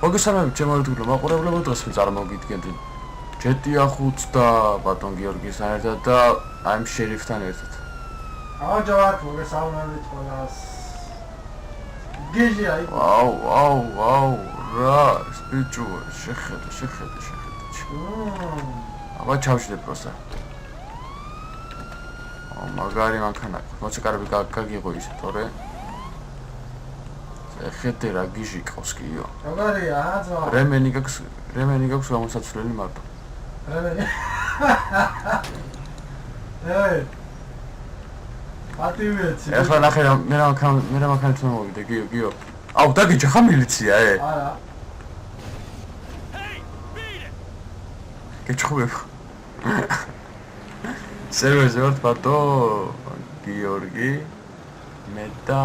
მოგესალმებით ჩემო ერთგულო მაყურებლებო დღეს წარმოგიდგენთ ჯეტია 5 და ბატონ გიორგისთან ერთად და I'm შერიფთან ერთად. აჯავათ მოგესალმებით ყველას. გიჟი აი. აუ რა სპიჩუ შეხედე. აბა ჩავშიდე პროსა. მაგარი მანქანა. მოცეკარები გაგიღო ისე თორე. ხედე რა გიჟი ყავს კიო. როგორია აძვა? რემენი გაქვს გამოსაცვლელი მარტო. რემენი. ეი. პატივიეცი. ეხლა ნახე მე რა მანქანით მომოვიდე გიო. აუ დაგიჯა ხა მილიცია არა. გეჩხუბებ. სერვერზე ვარ ბატო გიორგი მე და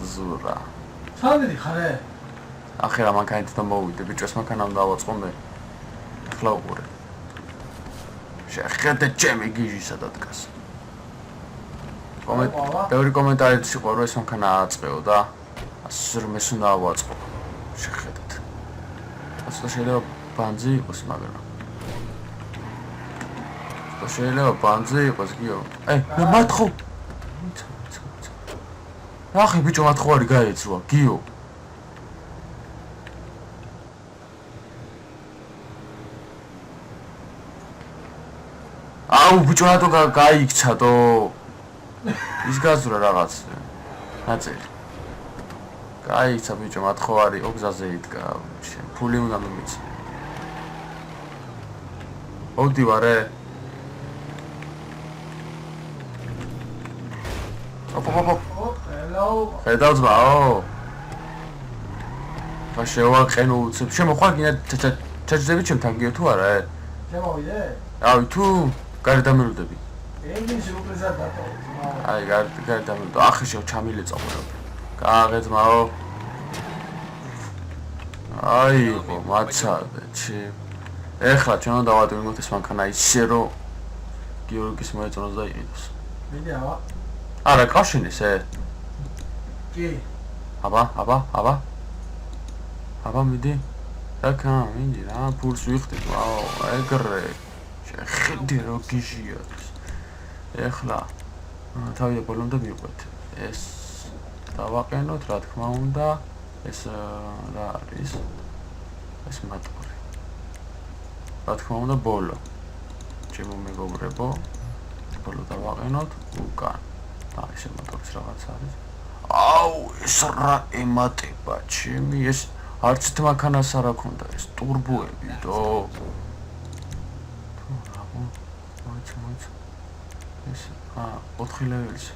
ზურა. სანდრი ხარე? ახლა რა მანქანით მომოვიდე ბიჭოს მანქანა უნდა ავაწყო მე. ახლა უყურე. შეხედე ჩემი გიჟი სადაც დგას. ბევრი კომენტარიც იყო რომ ეს მანქანა აწყეო და ასრმეს უნდა ავაწყო. შეხედეთ. ასე შეიძლება ბანძი იყოს მაგრამ. შეიძლება ბანძი იყოს გიო. მე მათხოვ. ახი ბიჭო მათხოვარი გაეცვა გიო. აუ ბიჭო რატო გაიქცა დო? ის გაზრა რაღაც. ნაწერი. გაიქცა ბიჭო მათხოვარი ოგზაზე იდგა. შენ ფული უნდა მომიცი. ოდი ვარე. ოპ. ხედავს ბაო. ხა შევაყენო უცებ. შემოხვალ გინდა ჩაჭდები ჩემთან გიო თუ არა? შემოვიდე? ავი თუ გარი დამირუდები. ენგინში უპრეზად დატო. აი გარი დამირუდო. ახი შევ ჩამილეწა ხოლმე. გააღეძმაო. აიღო მაცადე ჩი. ეხლა ჩვენ უნდა დავადგინოთ ეს მანქანა ისე რომ გიორგის მოეწონოს და იყიდოს. მიდი ავა. არა კავშირის კი. აბა მიდი. აკა მიდი რა ფულს ვიხდით. ვაუ ეგრე. შეხედე რო გიჟია. ეხლა თავი და ბოლომდე მივყვეთ. ეს დავაყენოთ რა თქმა უნდა. ეს რა არის? ეს მოტორი. რა თქმა უნდა ბოლო. ჩემო მეგობრებო. ბოლო დავაყენოთ უკან. ეს მოტორიც რაღაც არის. აუ ეს რა ემატება ჩემი ეს არც მანქანას არ აქვს ეს ტურბოები დო. მოიც. ეს 4 ლეველს.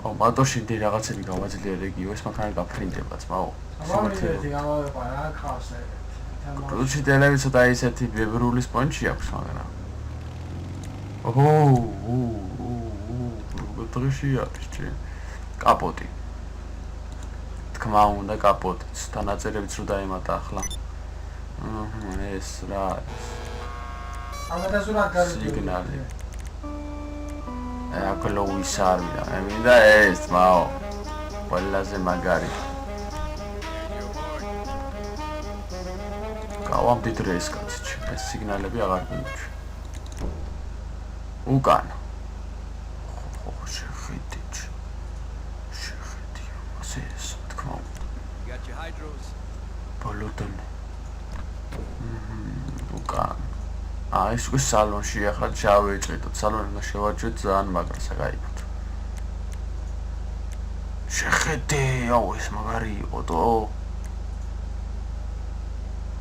მოტოში დი რაღაცები გავაძლიერე რეგიო ეს მანქანა გაფრინდება ძმაო. სამართლეთი გავავეყა რა ხავს ეგ. კრუჩი დელევი ცოტა ისეთი ბევრულის პონჩი აქვს მაგრამ. დროში არის ჩი. კაპოტი. თქმა უნდა კაპოტიც თანაწერებიც რო დაემატა ახლა. ეს რა არის? ამადაზურა გარი. სიგნალი. აკლოუის არია. მე მინდა ეს მაო. ყველაზე მაგარი. გავამდით ეს კაცი. ეს სიგნალები აღარ მიუჩვი. უკან. შეხედი. ასე ეს თქმა უნდა. ბოლოდან. უკან. ეს უკვე სალონში ახლა ჩავეჭედოთ. სალონი უნდა შევაჭრეთ ძალიან მაგრასა გაიგოთ. შეხედე, აუ ეს მაგარი იყო დო.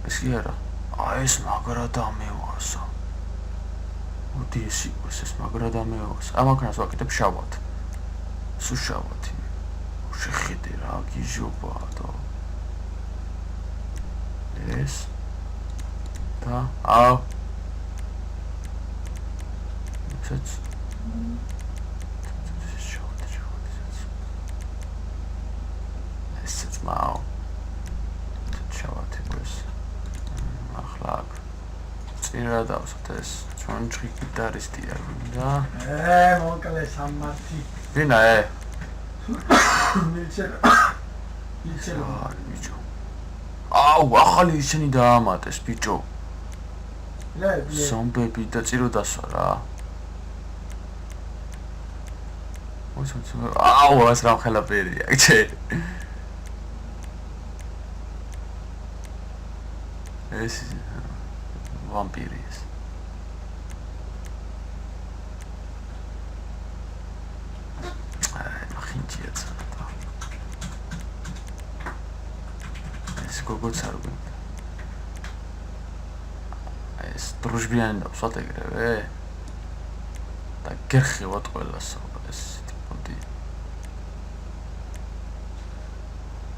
ეს კი არა. ეს მაგრა დამევასა. მოდი ეს იყოს ეს მაგრა დამევასა. ამ მანქანას ვაკეთებ შავად. სულ შავად. შეხედე რა გიჟობა დო. ეს და აუ ეს მაო ჩავათი ეს ახლა წინ რა დავსოთ ეს ჩვენში გიტარისტია და მოკლე სამართი ვინა მილჩერ იცი ბიჭო. აუ, ახალი ისინი დაამატეს, ბიჭო. ზომბები და წიროდასვა რა. აუ, ეს რა ხელაფერია, იცი? ეს ვამპირი ეს. აი, მახინჯია ცოტა. ეს გოგოც არ გვინდა. ეს დროჟბიანი და ვსვათ ეგრევე. და გერხევათ ყველას ეს ტიპოდი.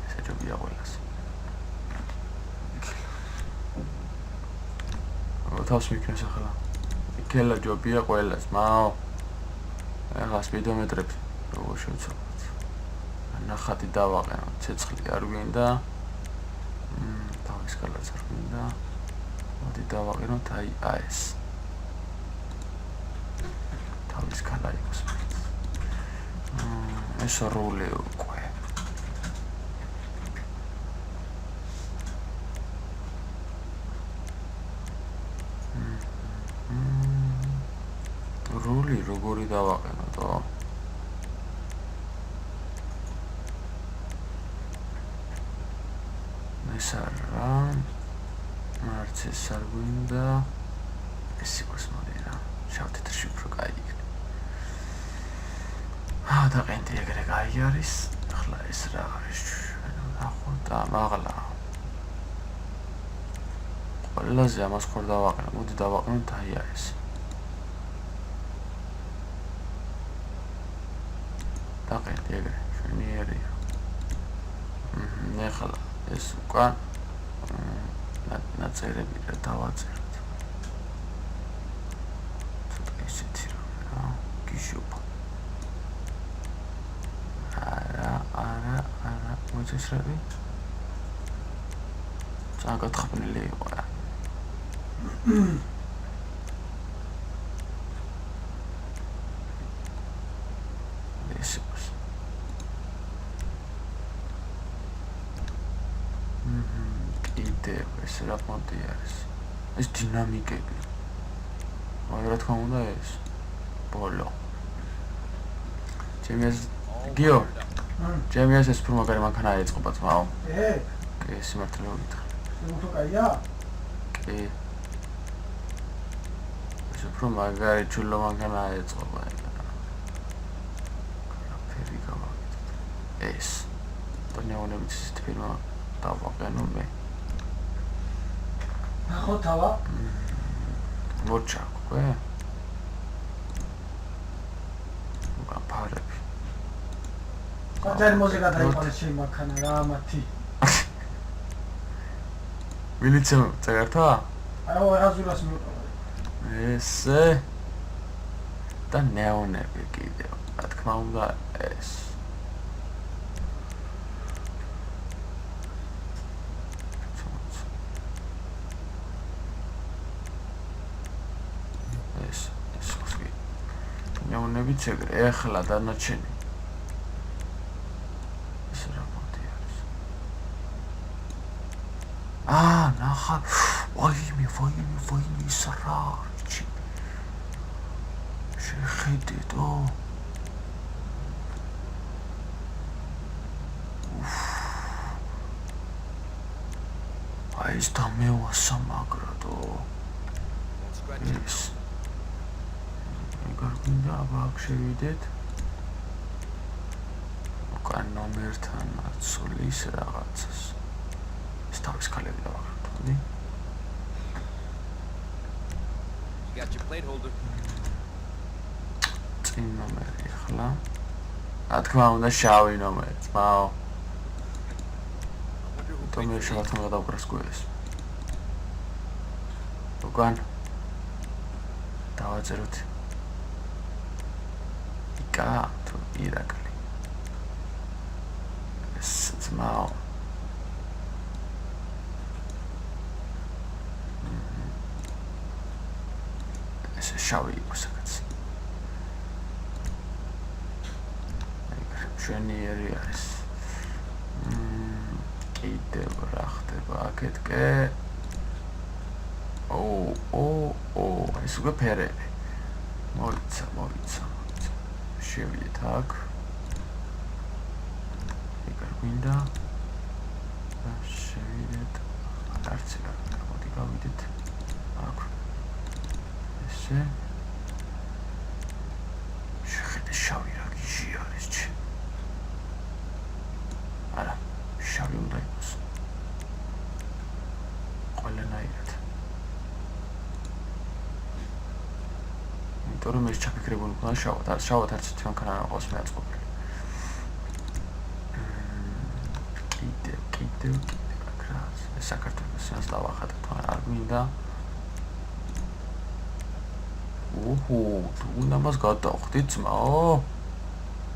ესე ჯობია ყველას. თავს მიქნეს ახლა. იქელა ჯობია ყველას, მაო. ახლა სპიდომეტრებს როგორ შევცვალოთ. ნახატი დავაყენოთ, ცეცხლი არ გვინდა. თავის კალაც არ გვინდა. მოდი დავაყენოთ აი ეს. თავის კალა იყოს. ეს როლი უკვე. როლი როგორი დავაყენოთ? ეს არა. არც ეს არ გვინდა. ეს იყოს მოდი რა. შავთეთრში უფრო კაი იქნება. დაყენდი ეგრე კაი არის. ახლა ეს რა არის? ნახოთ და მაღლა. ყველაზე ამას ხარ დავაყენო. მოდი დავაყენოთ აი ეს. დაყენდი ეგრე. შენიერია. ახლა ეს უკან ნაწერები რა დავაწეროთ. ცოტა ისეთი რა გიშობა. არა, მოიცესრები. წაგათხბნილი იყო რა. ეს ის. კიდევ ეს რა პონტი არის? ეს დინამიკები. აი რა თქმა უნდა ეს. ბოლო. ჩემი ეს გიო. ჩემი ეს უფრო მაგარი მანქანა ეწყობა თმაო. კი, სიმართლე მოგითხრა. უფრო კაია? კი. ეს უფრო მაგარი ჩულო მანქანა ეწყობა. ფერი გავაკეთოთ. ეს. დანეონებით ისეთ ფირმა დავაყენო მე. ნახოთ თავა. მოჩაკო, გაფარები. საჯარი მუსიკა დაიყვანეს ჩემი მანქანა რა მათი. მილიცია წაგართა? აუ აღაზურას მივყავ. ესე და ნეონები კიდევ. რა თქმა უნდა ეს. ეს ხოსკი. ნეონებიც ეგრე, ეხლა დანარჩენი. ნახა, ვაიმე, ის რა არის? შეხედეთო. აი ეს დამეواسა მაგრადო. ეს. ეგარ გინდა აბა შევიდეთ. უკან ნომერთან აცოლის რაღაცას. თავის კალები დავაყროთ, მოდი. Got your plate holder. წინ ნომერი ახლა. რა თქმა უნდა შავი ნომერი, თმაო. თუმცა შევართან გადავკრას გვეს. უკან დავაწეროთ. იკა თუ ირაკლი. ეს თმაო. შავი იყო საკაც. აი, შვენიერი არის. კიდევ რა ხდება აქეთკე ეს უკვე ფერები მოიცა შევიდეთ აქ ეგარ გვინდა და შევიდეთ არც ეგარ მოდი გავიდეთ აქ ესე შეხედე შავი რა გიჟი არის ჩი არა შავი უნდა იყოს ყველანაირად იმიტომ რომ ეს ჩაფიქრებული მქონდა შავად არც ერთი მანქანა არ ყავს მე აწყობილი კიდევ აკრას ეს საქართველოს სანს დავახატე თან არ მინდა თუ უნდა მას გადავხდით ძმაო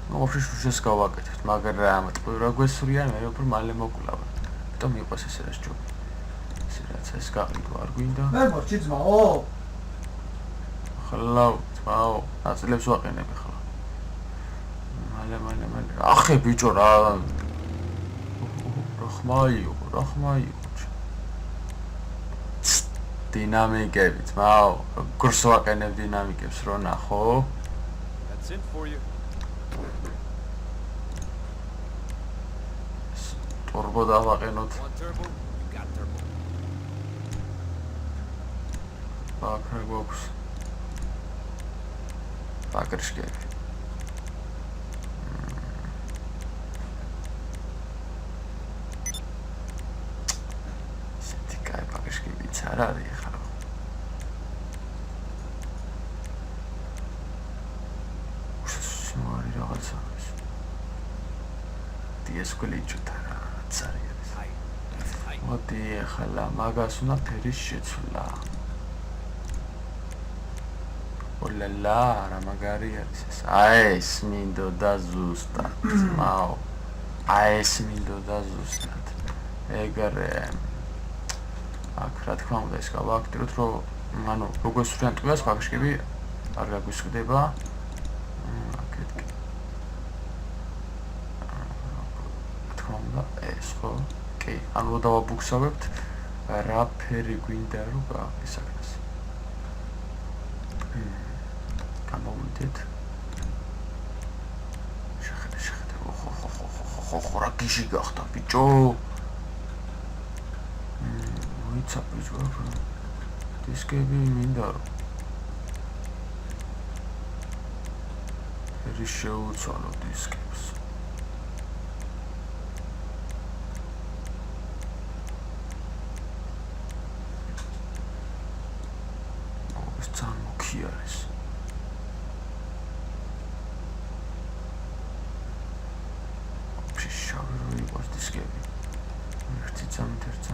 ну вообще შუშეს გავაკეთებთ მაგრამ ტყურა გვესურიან მე უფრო მალე მოკლავ იმიტომ მიყვეს ესე რა ჯობი ესე რაც ეს გაყიდვა არ გვინდა მე მოჭი ძმაო ხლა ძმაო აწლებს ვაყენებ ახლა მალე ახე ბიჭო რა რახმაიო დინამიკები ძმაო როგორს ვაყენებ დინამიკებს რო ნახო That's it for you. ტურბო დავაყენოთ Want turbo? You got turbo. ბაქრა გვაქვს ბაქრშკები ისეთი კაი ბაქრშკებიც არ არის ახლა უშმარი რაღაცა ეს გლიჩუთა რაც არის მოდი ახლა მაგას უნდა ფერის შეცვლა ოლალა რა მაგარი არის ეს ეს მინდოდა ზუსტად მაო ეს მინდოდა ზუსტად ეგრე აქ რა თქმა უნდა ეს გავაკეთოთ რომ ანუ როგორც ვარიანტ ყავს ბაქშკები არ გაგვისხდება აქეთკი ეს ხო კი ანუ დავაბუქსავებთ რა ფერი გვინდა რომ გაისაკეთოს გამოვიდეთ შეხედე ხო რა გიჟი გახდა ბიჭო მოიცა ბიჭო დისკები მინდა რომ ფერი შეუცვალო დისკებს კი არის შავი რო იყოს დისკები ერთი წამით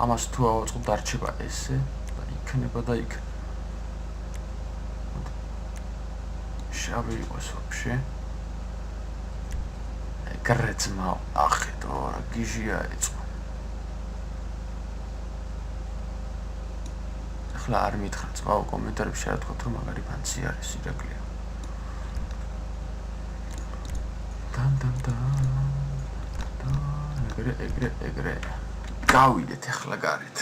ამას თუ ავაწყობ დარჩება ესე და იქნება და იქ შავი იყოს вообще ეგრეც მაო ახედო რა გიჟია ეწყო ახლა არ მითხრა ძმაო კომენტარებში რა თქვათ რომ მაგარი ფანცი არის ირაკლია ეგრე გავიდეთ ახლა გარეთ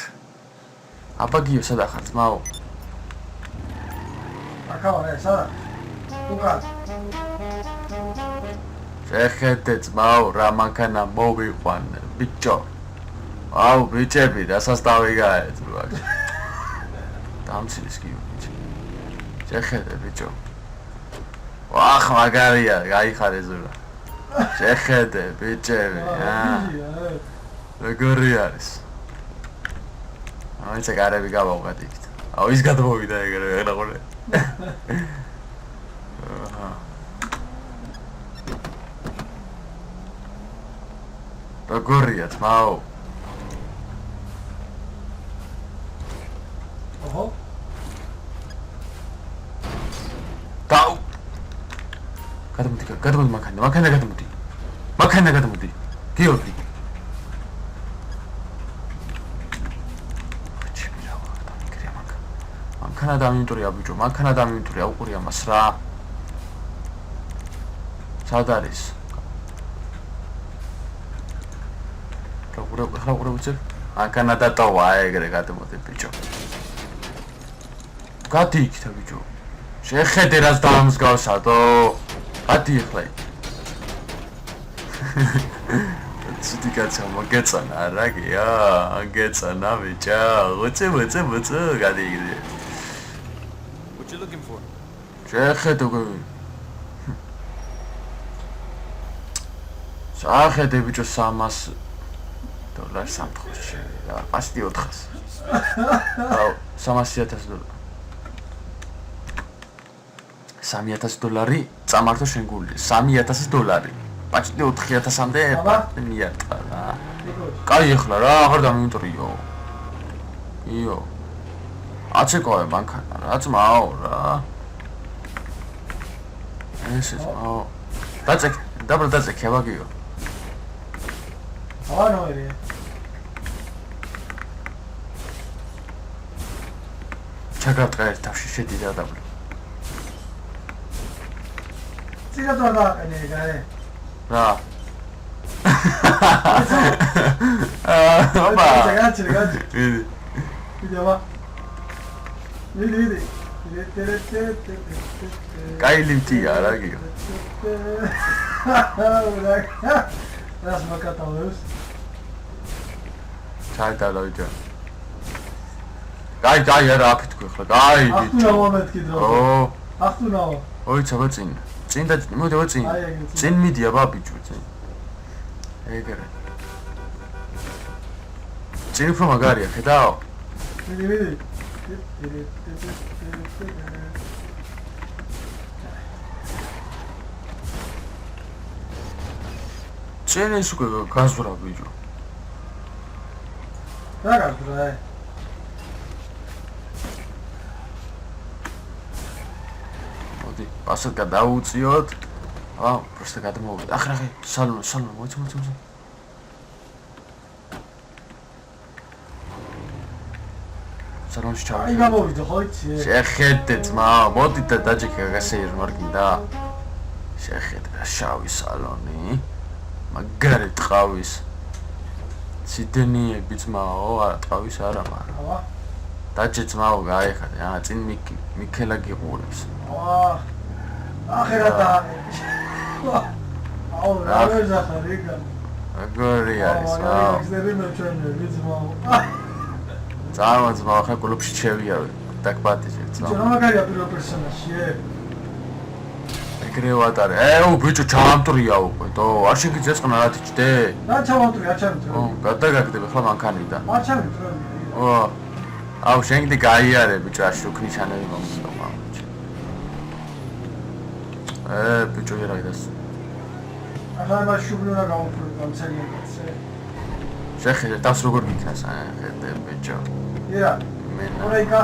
აბაგიო სადა ხარ ძმაო აკავარ სადა უკან შეხედე ძმაო რა მანქანა მოვიყვან ბიჭო აუ ბიჭები დასასწავი გაეთ ბიჭო დამცინეს კი ბიჭო შეხედე ბიჭო ვახ მაგარია გაიხარე ზურა შეხედე ბიჭები როგორი არის აი ეს გარები გავავღათ იქით აუ ის გადმოვიდა ეგრე აღნაყოლე როგორია თმაო ოჰო დაუ გადმოდი მანქანა გადმოდი გიორგი მანქანა დამინტურია ბიჭო მანქანა დამინტურია უყურია მას რა სად არის? რა უცებ? ანკანა დატოვა ეგრე გადმოდი ბიჭო. გადი იქით ბიჭო. შეხედე რას დაამსგავსადო. გადი ახლა. ცუდი კაცო მოგეწონა რა გია? გეწონა ბიჭო. უცე გადი იქით. What you looking for? შეხედე გები. სახედე ბიჭო 300 $300 სამთხოში. რა, პასტი 400. აუ, 300,000 $. $3,000 წამართო შენ გული. $3,000. პაჭტი 4,000-მდე მიარტყა რა. კაი ახლა რა, აღარ დამიმტრიო. იო. აცეკოე მანქანა, რა ძმაო რა. ესე ძმაო. დაწეკ, დაწეკ, აბაგიო. no ere. ჩაგავტყა ერთ თავში შედი და დაბლ. წინა თუ არ დააყენე ეგ რა. აბა. გაჩი. ვიდი. ვიდი აბა. ვიდი. კაი ლიმტია რა გიო. რას მოკატავებს? ჩაიდალოიჯა. კაი არა აფეთქვი ხლა. კაი ბიჭო. ახტუნა მომეთქი დრო. ო. ახტუნაო. ოი ცაბა წინ. წინ და მოდი წინ. წინ მიდია ბა ბიჭო წინ. ეგრე. წინ უფრო მაგარია, ხედავ? ვიდი. წინ ის უკვე გაზვრა ბიჭო. რა გაზვრა? მოდი, პასად გადაუწიოთ. აუ, პროსტა გადმოვიდა. ახლა სალონ, მოიწ. სალონში ჩავი. აი გამოვიდა ხო იცი? შეხედე ძმა, მოდი და დაჯექე გასეირ მარკინდა. შეხედე რა შავი სალონი. მაგარი ტყავის. ციდენიები ძმაო, არა ტყავის არა მაგრამ. აბა. დაჯე ძმაო, გაიხადე. წინ მიქელა გიყურებს. ახერა და აუ რა ვეძახარ ეგა. აგარი არის რა. ახლა მე ჩვენები ძმაო. ძმაო, ხა კლუბში შევიარე. დაგპატიჟე ძმაო. რა მაგარია პირველ პერსონაჟია? ეგრე ვატარე. ბიჭო ჩამტრია უკვე. დო, არ შეგიძლია წყნა რა თიჭდე? რა ჩამოტრია, არ ჩამოტრია. გადაგაგდები ხლა მანქანიდან. არ ჩამოტრია. აუ შენ კიდე გაიარე ბიჭო, არ შუქნიშანები მომწონმა. ბიჭო რა იდას. ახლა მას შუბლურა გავუფრო გამცენიებს. შეხედე დას როგორ გიქნას ხედე ბიჭო. ია. ორაიკა.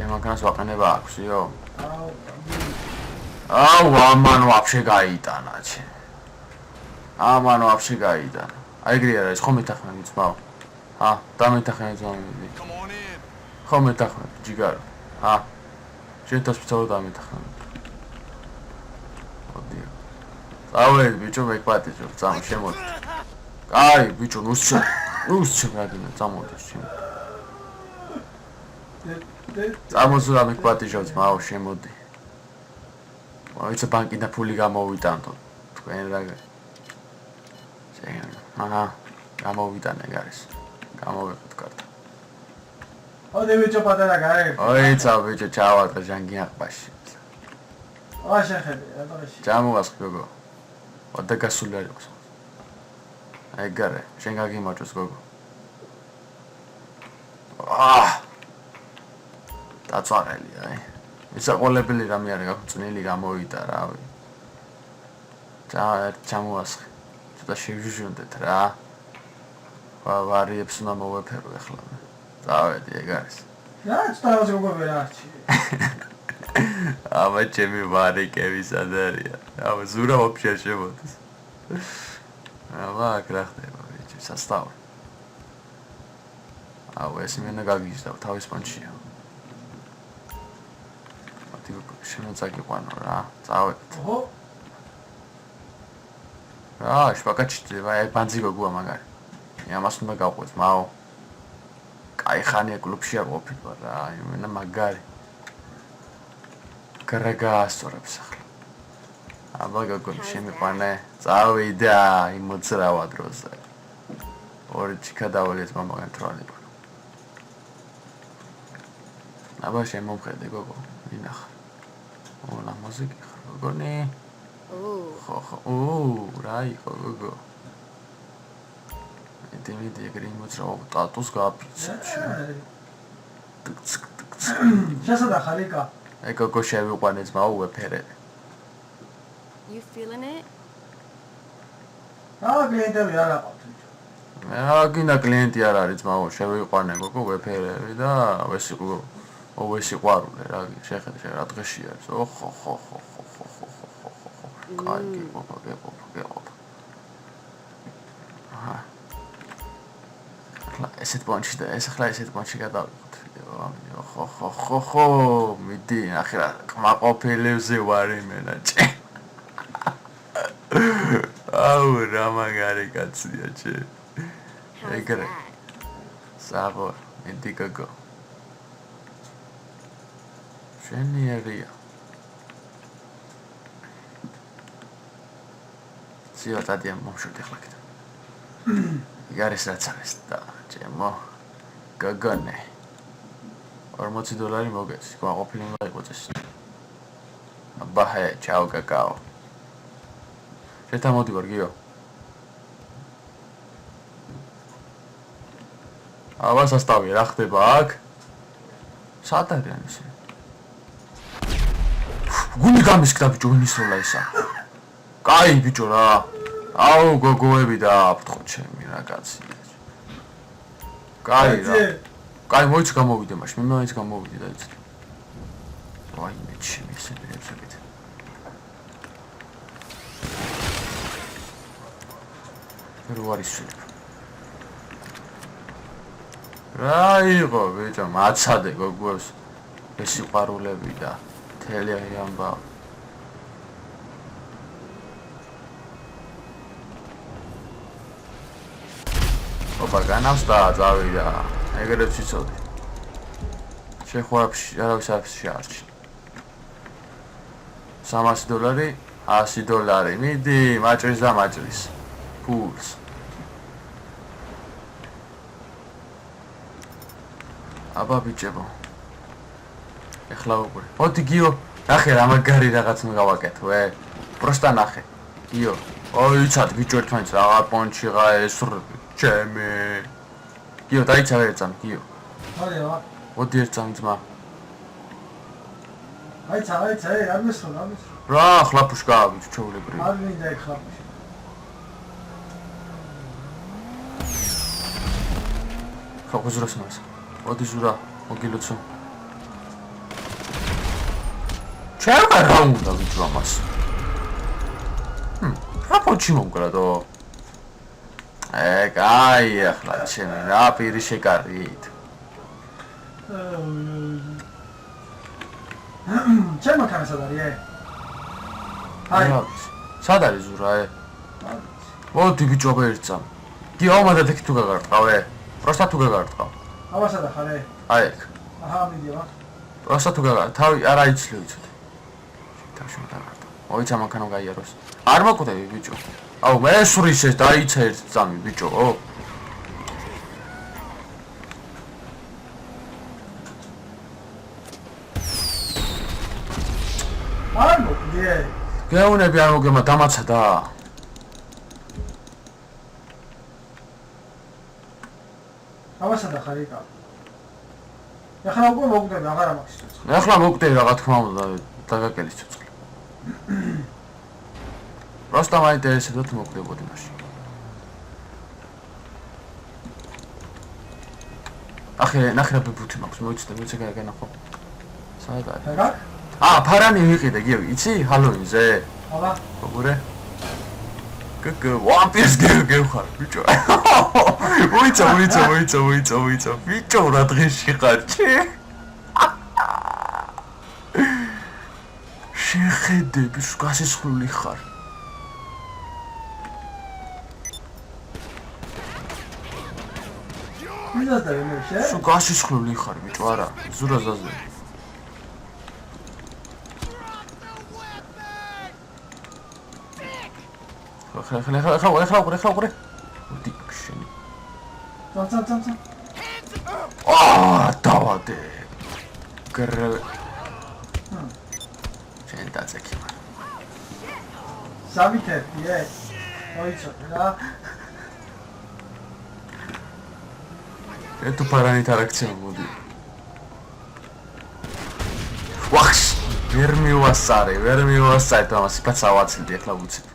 მანქანას ვაყენება აქვს, იო. აუ, ამან ვაფშე გაიტანა, ჩე. ამან ვაფშე გაიტანა. აიგრია რა, ხო მეთახმები ძმაო. დამეთახმები ძმაო. Come on in. ხო მეთახმები, ჯიგარო. შენ თასპიტალო დამეთახმები. მოდი. წავედ ბიჭო მეკპატიჟო, წამ შემოდი. კაი, ბიჭო, ნუსჩე რაგინა, წამოდი შენ. წამოსულა მეკპატიჟო ძმაო, შემოდი. მოიცა ბანკი და ფული გამოვიტანო. თქვენ რა შენ გამოვიტანე გარეს. გამოვიყოთ კარტა. ოდე ბიჭო პატარა გაე. ოიცა ბიჭო ჩავატყე ჟანგი აყბაში. შეხედე, რატოში. ჩამოვასხი გოგო. ოდე გასული არის. ეგარე, შენ გაგიმარჯოს გოგო. დაწვარელი აი. ისაყოლებელი რამე არის გაგწნილი გამოვიდა რავი. ჩამოვასხი. ცოტა შევჟუჟუნდეთ რა. ვარიებს უნდა მოვეფერო ახლა. წავედი ეგ არის. რა ცოტა გოგო ვერაჩი. აბა ჩემი ვარიკები სად არია? აბა ზურა ვაფშე შემოდის. აბა რა ხდება ბიჭო, სასტავ. აბა ეს მენა გაგიჟდა თავის პანჩია. მოხდი შემოწაგიყვანო რა. წავედით. ოჰო. რა, შპაკაჩი, აი ბანძი გოგოა მაგარი. ამას უნდა გავყვეთ, მაო. კაი ხანია კლუბში არ ყოფილი რა, იმენა მაგარი. გარაგასწორებს ახლა. აბა გოგო შემიყვანე, წავიდა იმ მოძრავა დროზე. ორი ჩიქა დავალეთ მამაგან თვალები. აბა შემომხედე გოგო, ვინახარ. ოლა მუსიკი ხარ გოგონი. ხო, რა იყო გოგო. დიმიტრი ეგრე მოძრავა ტატუს გააფიცე. შესადა ხალიკა. აი გოგო შევიყვანე ძმაო ვეფერე. You feeling it? კლიენტები არ აყავთ. გინდა კლიენტი არ არის ძმაო, შევიყვანე გოგო ვეფერები და ვესიყვარულე რა, შეხედე რა დღეში არის. ხო. კაი, გეყოფ. აჰა. ესეთ პონჩი და ეს ახლა ესეთ პონჩი გადავიღოთ. ხო, მიდი, ახლა რა ყმაყოფილებზე ვარ იმენაჭი. აუ, რა მაგარი კაცია ჩე. ეგრე. საბო, მიდი გოგო. შენიერია. სიო დადია მომშვიდე ხლა კიდე. იგარის რაც არის და ჩემო გოგონე. $40 მოგეცი, ყმაყოფილი უნდა იყოს ეს. აბაჰე, ჩაო კაკაო. შეთამოდივარ გიო. აბა სასტავი რა ხდება აქ? სად არიან ისე? გუნდი გამისკდა ბიჭო ვინისროლა ისა. კაი ბიჭო რა. აუ გოგოები დააფრთხო ჩემი რა კაცია. კაი რა. კაი მოიც გამოვიდე მაშინ, მე მაინც გამოვიდე და იცი. ვაიმე ჩემი ესე ბერებსებით. რო არის სულ. რა იყო ბიჭო, მაცადე გოგოს ეს სიყვარულები და მთელი ამბავი. ოპა განავსდა წავიდა. ეგრეც იცოდი. შეხვაფში არავის არ შეარჩი. $300, $100. მიდი, მაჭრის და მაჭრის. ფულს. აბა ბიჭებო. ეხლა უკვე. მოდი გიო, ნახე რა მაგარი რაღაც მგავაკეთე. პროსტა ნახე. გიო. იცად ბიჭო ერთმანეთს რა პონჩიღა ეს ჩემი. გიო დაიცავე ერთამ, გიო. არა. მოდი ერთამ ძმა. აიცა, არ მისვლა. რა ხლაფუშკა ბიჭო ჩოვლებრი. არ მინდა ეგ ხლაფუშკა. ხოხუზროს მას. მოდი ზურა, მოგილოცო. ჩერგა რა უნდა ბიჭო ამას. რა პონჩი მომკრადო. კაი ახლა ჩემი რა პირი შეკარით. ჩემო კანსად არის? აი. სად არის ზურა? მოდი ბიჭო ერთსამ. გიო მანდ ეგ თუ გაგარტყავე. პროსტა თუ გაგარტყავ. აბასა და ხარე? აი ეგ. აჰა მიდი ვა. პროსტა თუ გაგარტყავ. თავი არ აიცლიო იცოდი. თავში მოგაგარტყავ. მოიცა მანქანო გაიაროს. არ მოკვდები ბიჭო. აუ მე სურის ეს დაიცა ერთ წამი ბიჭო. არ მოკვდე. გეუნები არ მოგემა დამაცადა. აბასა და ხარიკა. ახლა უკვე მოკვდები, აღარ მაქვს ცოცხლი. ახლა მოკვდები რა თქმა უნდა დაგაკელის ცოცხლი. Просто მაინტერესებდა თუ მოკვდებოდი მაშინ. ნახე რა ბუთი მაქვს, მოიცდე, მეც განახო. საერთოდ არის. რა? ფარანი ვიყიდე, გიო, იცი, ჰალოვინზე? აბა. როგორე? გოგო, ვამპირს გევხარ, ბიჭო. ვიცა, ბიჭო, რა დღეში ხარ, ჩი? შეხედები, გასისხლული ხარ. ვინდა და იმეშე? სულ გასისხლული ხარ, ბიჭო, არა, ზურაზაზე. ხა, უყურე. მოდი, შენი. წამ. დავადე. გრ. შენ დაწექი. სამითეთი, მოიცოდე რა. ეტუ პარანი ინტერაქცია მოდი. ვახშ, ვერ მივასწარე, თამას სიტაც ავაცილდი, ახლა ვიცით.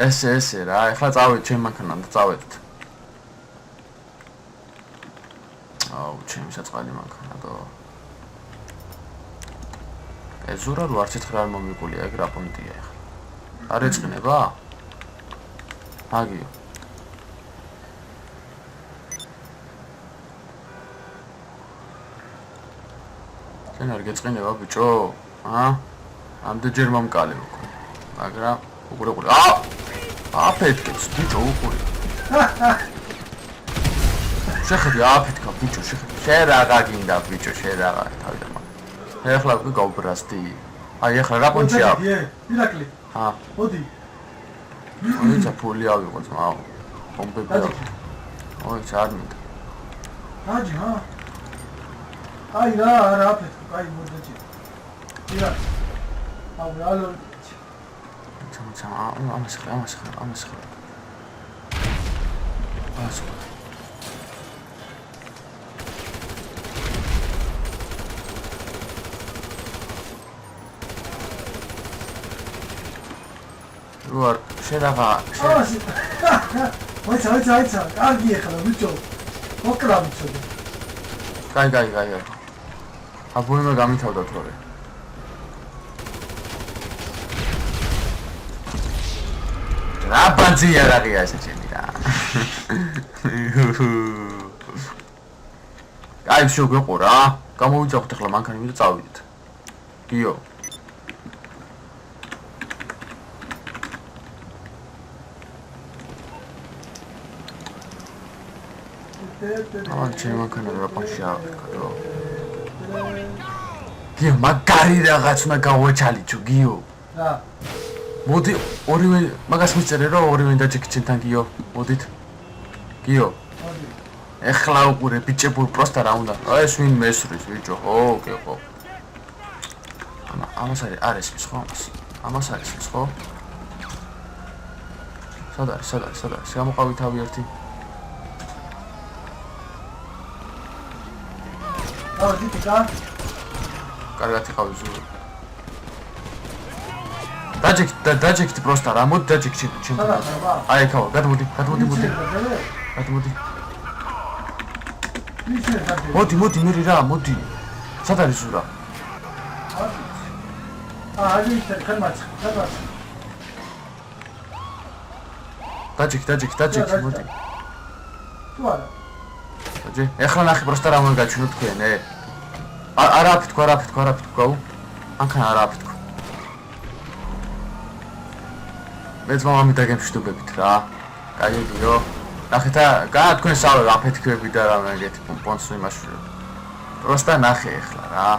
ესე რა, ახლა წავედ ჩემ მანქანამ და წავედით. აუ, ჩემი საწყალი მანქანა და ეზურა რო არც ერთხელ არ მომიყულია, ეგ რა პონტია ახლა. არ ეწყინება? აგიო. შენ არ გეწყინება ბიჭო? ამდენჯერ მომკალე უკვე. მაგრამ უყურე. აფეთქებს ბიჭო, უყურე. შეხედი აფეთქა ბიჭო, შეხედი. შენ რაღა გინდა ბიჭო, შენ რაღა თავიდან. ეხლა უკვე გავბრასდი. აი ეხლა რა პონჩია? ირაკლი. მოდი. ოიცა ფული ავიღო ძმაო. პომპები. ოიცა არ მინდა. აჯი, აი რა აფეთქო, აი მოდი. ირაკლი. აუ ალო. ამას ხარ. ასო. როარ შედაღა მოიცა კარგი ახლა ბიჭო მოკრა ბიჭო კაი აბოემა გამითავდა თორე რა ბანძია რაღია ესე ჩემი რა აი შო გეყურა გამოვიძახოთ ახლა მანქანები და წავიდეთ გიო ამან ჩემი მანქანა რა პანშია კადო გიო მაგარი რაღაც უნდა გავაჩალიჩო გიო რა მოდი ორივე მაგას მიწერე რომ ორივე დაჭიქი ჩემთან გიო მოდით გიო მოდი ეხლა უყურე ბიჭებურ პროსტა რა უნდა ეს ვინ მესვრის ბიჭო ხო ამას არის ამას არის ხო სად არის გამოყავი თავი ერთი დიტიკა კარგად იყავი ზური დაჭიქით პროსტა რა მოდი დაჭიქი ჩემთან აი ეკავა გადმოდი მოდი მერი რა მოდი სად არის ზურა აი ხემაც დაჭიქი მოდი თუ არა დაჭი ეხლა ნახე პროსტა რა უნდა გაჩვენო თქვენ არა აფეთქო ანქანა არა აფეთქო მეც მამამი დაგემშვიდობებით რა კაიგიო ნახეთ რა თქვენ სავე აფეთქები და რა მეგეთი პონცო იმაშვილო პროსტა ნახე ეხლა რა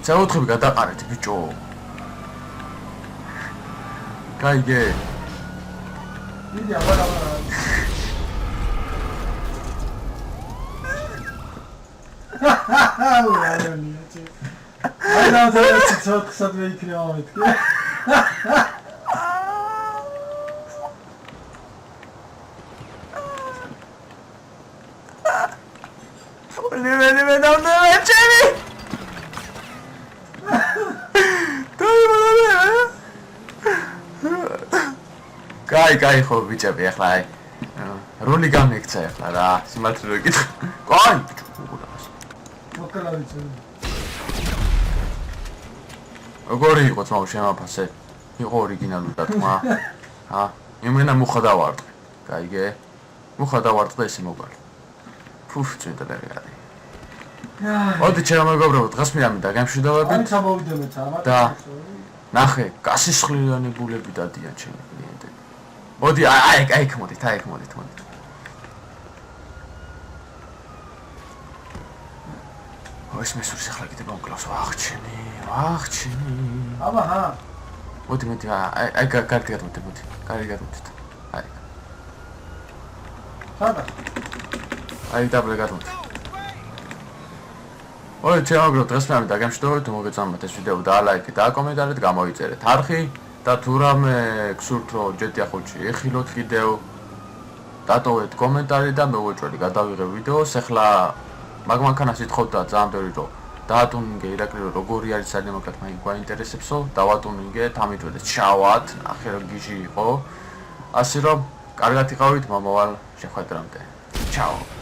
წაუთხები გადაყარეთ ბიჭო კაიგე დიდი აბა აი და ცოტ ვიქნია მეთქი მე დავნა ჩემი კაი ხო ბიჭები ახლა აი როლი გამექცა ახლა რა სიმართლე რო გითხ კაი მოკალავიცი როგორი იყო თმაო შემაფასე იყო ორიგინალური თქმა იმენა მუხა დავარტყე კაიგე მუხა დავარტყე ესე მოგალი ფუფ წინდელი არის მოდი ჩემო მეგობრებო, დღეს მე ამი დაგემშვიდობებით. აი ჩამოვიდემეთ ამათ. და ნახე, გასისხლიანი ბულები დადიან ჩემი კლიენტები. მოდი, აი, მოდით, მოდით. ეს მესურს ახლა კიდე მომკლავს, ვახჩენი. აბა ჰა. მოდი, აი, კარგი გადმოდით. აი. სადა. აი, დაბლე გადმოდით. ოი, ჩემო დღეს მე ამი დაგემშვიდობებით, მოგეწამოთ ეს ვიდეო და ლაიქი და კომენტარით გამოიწერეთ არხი და თუ რამე გსურთ რომ ჯეტია ხუთში ეხილოთ კიდევ დატოვეთ კომენტარი და მოვეჭველი გადავიღებ ვიდეოს. ახლა მაგმანქანას ითხოვდა ძალიან ბევრი რომ დაატუნინგე ირაკლი რომ როგორი არის სადემოკრატ მაინც გვაინტერესებსო, დავატუნინგეთ, ამიტომაც ჩავად, ნახე რომ გიჟი იყო. ასე რომ კარგად იყავით მომავალ შეხვედრამდე. ჩაო.